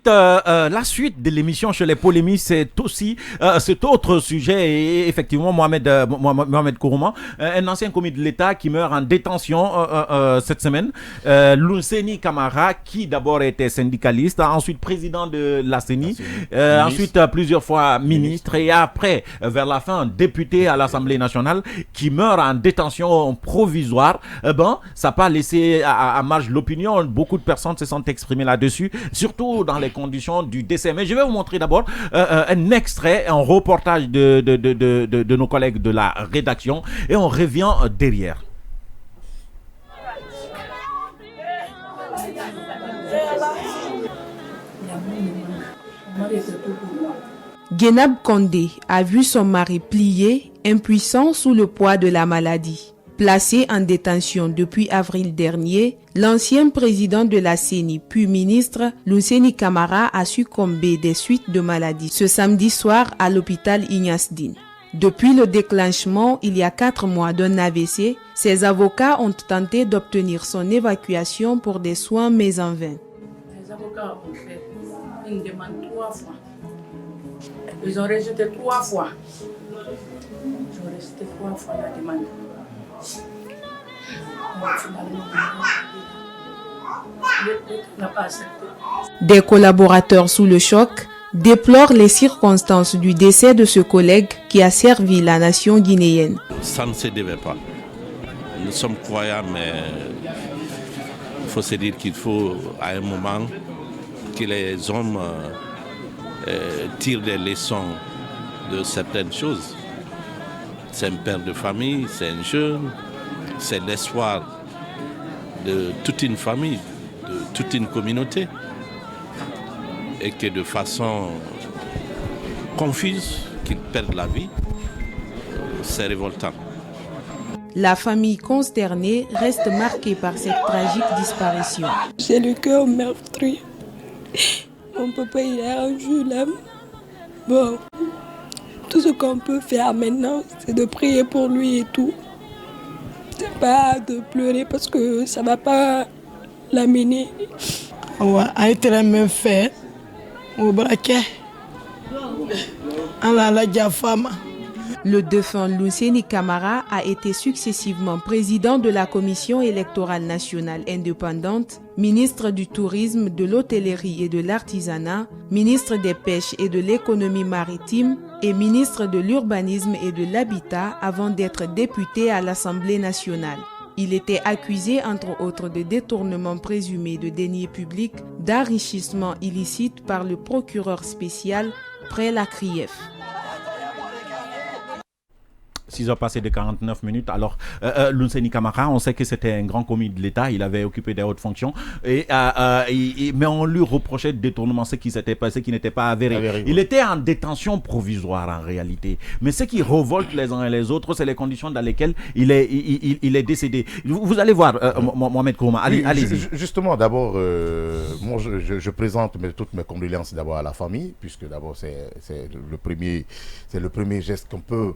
la suite de l'émission chez les polémistes, c'est aussi cet autre sujet. Et effectivement, Mohamed Kourouma, un ancien commis de l'État qui meurt en détention cette semaine. Lounséni Camara, qui d'abord était syndicaliste, ensuite président de la CENI, ensuite plusieurs fois ministre et après, vers la fin, député à l'Assemblée nationale, qui meurt en détention provisoire. Ça n'a pas laissé à marge l'opinion. Beaucoup de personnes se sont exprimées là-dessus, surtout dans les conditions du décès. Mais je vais vous montrer d'abord un extrait, un reportage de nos collègues de la rédaction et on revient derrière. Guénab Condé a vu son mari plié, impuissant sous le poids de la maladie. Placé en détention depuis avril dernier, l'ancien président de la CENI puis ministre, Lounséni Camara, a succombé des suites de maladie ce samedi soir à l'hôpital Ignace Dine. Depuis le déclenchement, il y a 4 mois d'un AVC, ses avocats ont tenté d'obtenir son évacuation pour des soins mais en vain. Les avocats ont fait une demande 3 fois. Ils ont rejeté 3 fois. Ils ont rejeté 3 fois la demande. Des collaborateurs sous le choc déplorent les circonstances du décès de ce collègue qui a servi la nation guinéenne. Ça ne se devait pas. Nous sommes croyants, mais il faut se dire qu'il faut à un moment que les hommes tirent des leçons de certaines choses. C'est un père de famille, c'est un jeune, c'est l'espoir de toute une famille, de toute une communauté. Et que de façon confuse, qu'ils perdent la vie, c'est révoltant. La famille consternée reste marquée par cette tragique disparition. J'ai le cœur meurtri. Mon papa, il a rendu l'âme. Bon, tout ce qu'on peut faire maintenant, c'est de prier pour lui et tout. C'est pas de pleurer parce que ça va pas l'amener. On a été la même fait. Au braquet. La femme. Le défunt Lounséni Camara a été successivement président de la Commission électorale nationale indépendante, ministre du tourisme, de l'hôtellerie et de l'artisanat, ministre des pêches et de l'économie maritime et ministre de l'urbanisme et de l'habitat avant d'être député à l'Assemblée nationale. Il était accusé, entre autres, de détournement présumé de deniers publics, d'enrichissement illicite par le procureur spécial près la CRIEF. 6 heures passées de 49 minutes. Alors, Lounséni Camara, on sait que c'était un grand commis de l'État. Il avait occupé des hautes fonctions. Mais on lui reprochait de détournement, ce qui s'était passé, qui n'était pas avéré. Il était en détention provisoire, en réalité. Mais ce qui révolte les uns et les autres, c'est les conditions dans lesquelles il est décédé. Vous allez voir, Mohamed Kourouma. Allez-y. Justement, d'abord, moi, je présente toutes mes condoléances d'abord à la famille, puisque d'abord, c'est le premier geste qu'on peut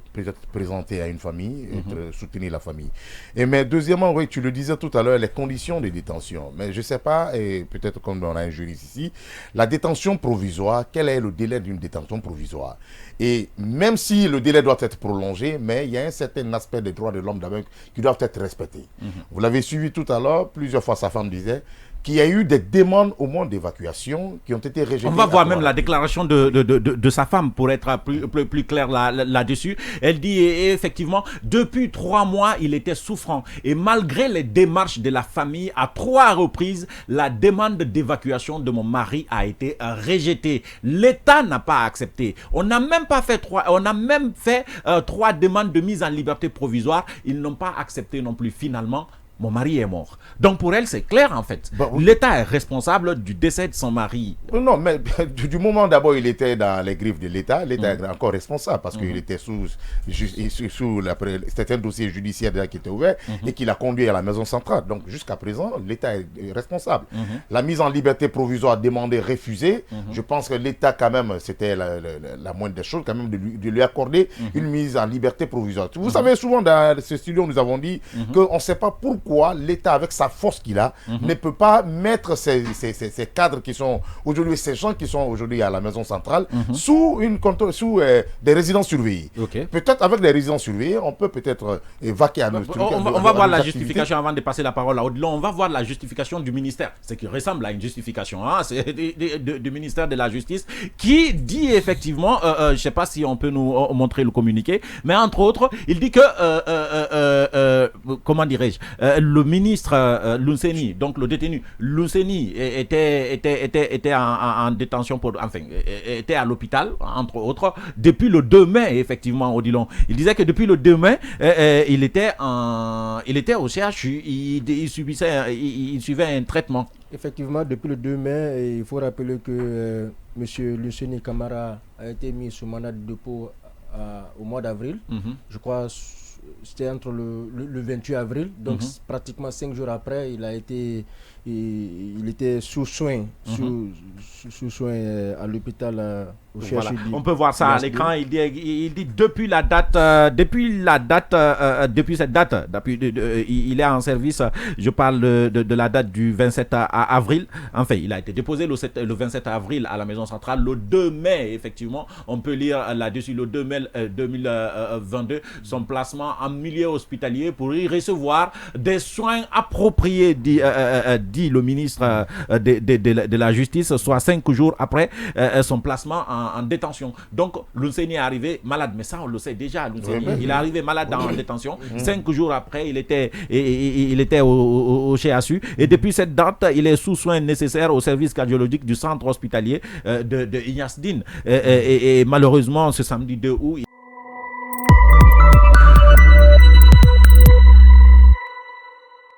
présenter à une famille, soutenir la famille. Mais deuxièmement, oui, tu le disais tout à l'heure, les conditions de détention. Mais je ne sais pas, et peut-être comme on a un juriste ici, la détention provisoire, quel est le délai d'une détention provisoire? Et même si le délai doit être prolongé, mais il y a un certain aspect des droits de l'homme d'abord qui doivent être respectés. Vous l'avez suivi tout à l'heure, plusieurs fois sa femme disait qu'il y a eu des demandes au moins d'évacuation qui ont été rejetées. On va voir même la déclaration de sa femme pour être plus clair là-dessus. Elle dit effectivement, depuis 3 mois, il était souffrant. Et malgré les démarches de la famille, à 3 reprises, la demande d'évacuation de mon mari a été rejetée. L'État n'a pas accepté. On n'a même fait 3 demandes de mise en liberté provisoire. Ils n'ont pas accepté non plus finalement. Mon mari est mort. Donc pour elle, c'est clair en fait. L'État est responsable du décès de son mari. Non, mais du moment d'abord il était dans les griffes de l'État, l'État est encore responsable parce qu'il était sous c'était un dossier judiciaire déjà qui était ouvert et qui l'a conduit à la maison centrale. Donc jusqu'à présent, l'État est responsable. La mise en liberté provisoire demandée, refusée. Je pense que l'État quand même, c'était la moindre des choses quand même de lui accorder une mise en liberté provisoire. Vous savez, souvent dans ce studio, nous avons dit qu'on ne sait pas pourquoi pourquoi l'État, avec sa force qu'il a, ne peut pas mettre ces cadres qui sont aujourd'hui, ces gens qui sont aujourd'hui à la maison centrale, sous des résidences surveillées. Peut-être avec des résidences surveillées, on peut peut-être vaquer à nos on va voir la justification avant de passer la parole à Odilon. On va voir la justification du ministère. Ce qui ressemble à une justification. Hein? C'est du ministère de la Justice qui dit effectivement, je ne sais pas si on peut nous montrer le communiqué, mais entre autres, il dit que, comment dirais-je, le ministre Lunseni, donc le détenu Lunseni, était en détention, était à l'hôpital, entre autres, depuis le 2 mai, effectivement, Odilon. Il disait que depuis le 2 mai, il était au CHU, il suivait un traitement. Effectivement, depuis le 2 mai, il faut rappeler que M. Lunseni Camara a été mis sous mandat de dépôt au mois d'avril. Je crois c'était entre le 28 avril, donc pratiquement 5 jours après, il était sous soins, sous soins à l'hôpital au CHU. Voilà. On peut voir ça à l'écran. Il dit depuis cette date, il est en service. Je parle de la date du 27 avril. Enfin, il a été déposé le 27 avril à la maison centrale. Le 2 mai, effectivement, on peut lire là-dessus, le 2 mai 2022, son placement en milieu hospitalier pour y recevoir des soins appropriés, dit le ministre de la Justice, soit 5 jours après son placement en détention. Donc, Lunseni est arrivé malade, mais ça, on le sait déjà. Il est arrivé malade en détention. 5 jours après, il était au CHU. Et depuis cette date, il est sous soins nécessaires au service cardiologique du centre hospitalier de Ignace Dine. Et malheureusement, ce samedi 2 août,